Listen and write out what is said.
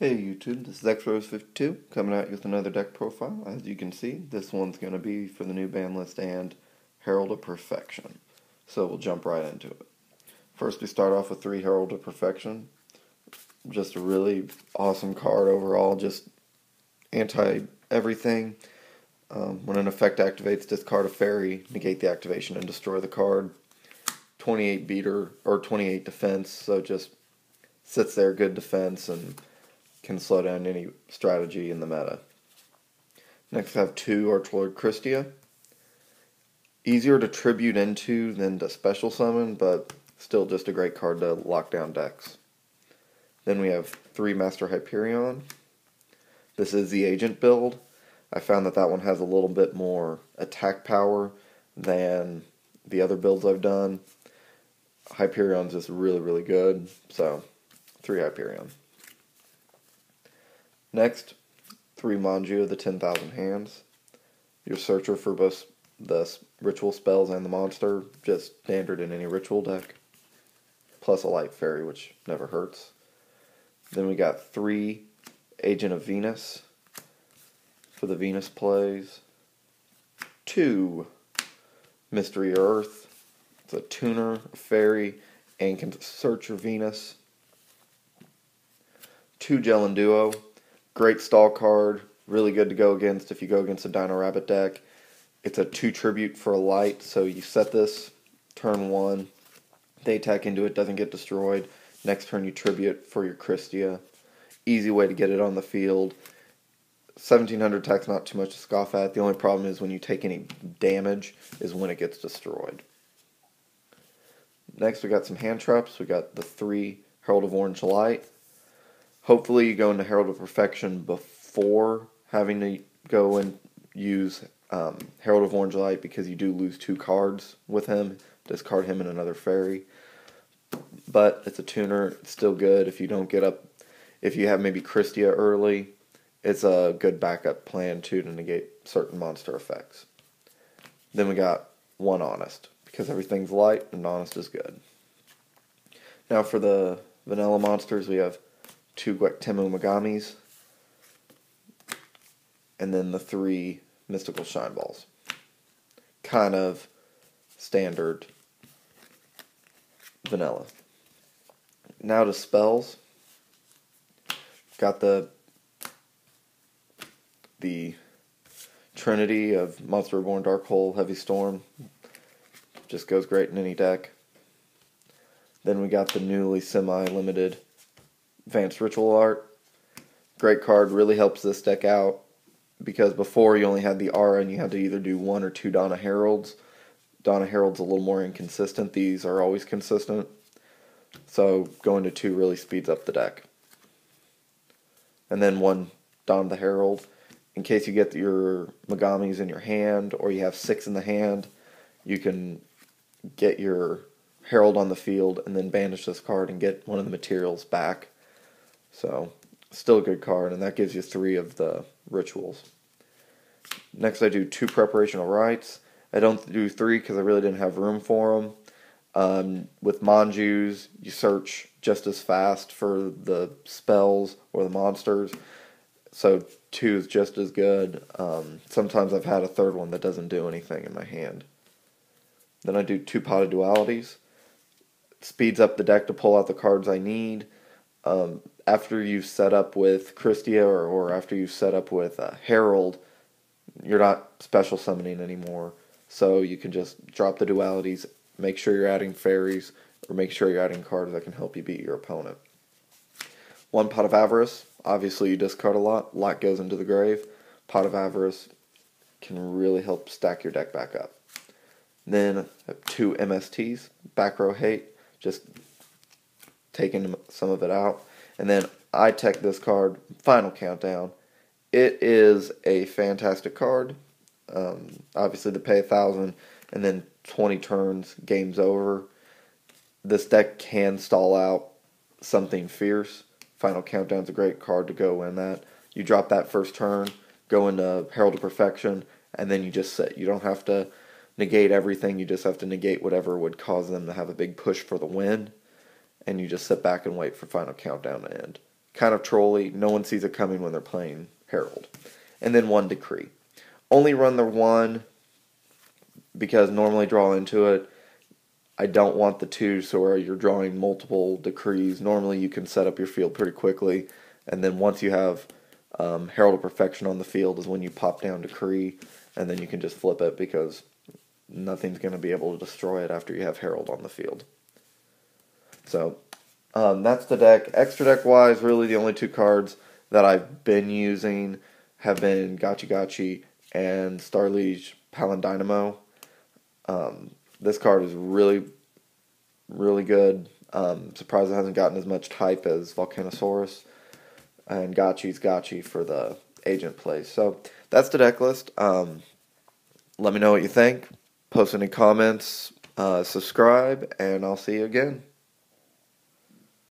Hey YouTube, this is XRose52 coming at you with another deck profile. As you can see, this one's going to be for the new ban list and Herald of Perfection. So we'll jump right into it. First we start off with 3 Herald of Perfection. Just a really awesome card overall, just anti-everything. When an effect activates, discard a fairy, negate the activation, and destroy the card. 28 beater, or 28 defense, so just sits there, good defense, and can slow down any strategy in the meta. Next I have 2 Archlord Christia. Easier to tribute into than to special summon, but still just a great card to lock down decks. Then we have 3 Master Hyperion. This is the agent build. I found that one has a little bit more attack power than the other builds I've done. Hyperion's just really good, so 3 Hyperion. Next, 3 Manju of the 10,000 Hands. Your searcher for both the ritual spells and the monster, just standard in any ritual deck. Plus a light fairy, which never hurts. Then we got 3 Agent of Venus for the Venus plays. 2 Mystery Earth. It's a tuner, a fairy, and can search your Venus. 2 Gel and Duo. Great stall card, really good to go against if you go against a Dino Rabbit deck. It's a 2 tribute for a light, so you set this turn 1, they attack into it, doesn't get destroyed. Next turn you tribute for your Christia. Easy way to get it on the field. 1700 attack's not too much to scoff at. The only problem is when you take any damage is when it gets destroyed. Next we got some hand traps. We got the 3 Herald of Orange Light. Hopefully you go into Herald of Perfection before having to go and use Herald of Orange Light, because you do lose 2 cards with him. Discard him and another fairy. But it's a tuner, it's still good if you don't get up. If you have maybe Christia early, it's a good backup plan too to negate certain monster effects. Then we got 1 Honest, because everything's light and Honest is good. Now for the vanilla monsters, we have 2 Guectemu Megamis, and then the 3 Mystical Shine Balls. Kind of standard vanilla. Now to spells. Got the Trinity of Monster Reborn, Dark Hole, Heavy Storm. Just goes great in any deck. Then we got the newly semi-limited Advanced Ritual Art. Great card, really helps this deck out, because before you only had the Aura and you had to either do 1 or 2 Donna Heralds. Donna Herald's a little more inconsistent. These are always consistent. So going to 2 really speeds up the deck. And then 1 Donna the Herald. In case you get your Megamis in your hand, or you have 6 in the hand, you can get your Herald on the field and then banish this card and get one of the materials back. So, still a good card, and that gives you 3 of the rituals. Next I do 2 Preparational Rites. I don't do 3 because I really didn't have room for them. With Manjus, you search just as fast for the spells or the monsters, so 2 is just as good. Sometimes I've had a 3rd one that doesn't do anything in my hand. Then I do 2 Potted Dualities. It speeds up the deck to pull out the cards I need. After you've set up with Christia, or after you've set up with Herald, you're not special summoning anymore. So you can just drop the dualities, make sure you're adding fairies, or make sure you're adding cards that can help you beat your opponent. 1 Pot of Avarice. Obviously you discard a lot goes into the grave. Pot of Avarice can really help stack your deck back up. Then 2 MSTs. Back Row Hate, just taking some of it out. And then I tech this card, Final Countdown. It is a fantastic card. Obviously to pay 1,000 and then 20 turns, game's over. This deck can stall out something fierce. Final Countdown's a great card to go in that. You drop that first turn, go into Herald of Perfection, and then you just sit. You don't have to negate everything, you just have to negate whatever would cause them to have a big push for the win. And you just sit back and wait for Final Countdown to end. kind of trolly. No one sees it coming when they're playing Herald. And then 1 Decree. Only run the 1 because normally draw into it. I don't want the 2 so where you're drawing multiple decrees. Normally you can set up your field pretty quickly, and then once you have Herald of Perfection on the field is when you pop down Decree, and then you can just flip it because nothing's going to be able to destroy it after you have Herald on the field. So that's the deck. Extra deck wise, really the only 2 cards that I've been using have been Gachi Gachi and Starliege Palandynamo. This card is really, really good. Surprised it hasn't gotten as much hype as Volcanosaurus. And Gachi's Gachi for the agent plays. So that's the deck list. Let me know what you think. Post any comments. Subscribe. And I'll see you again.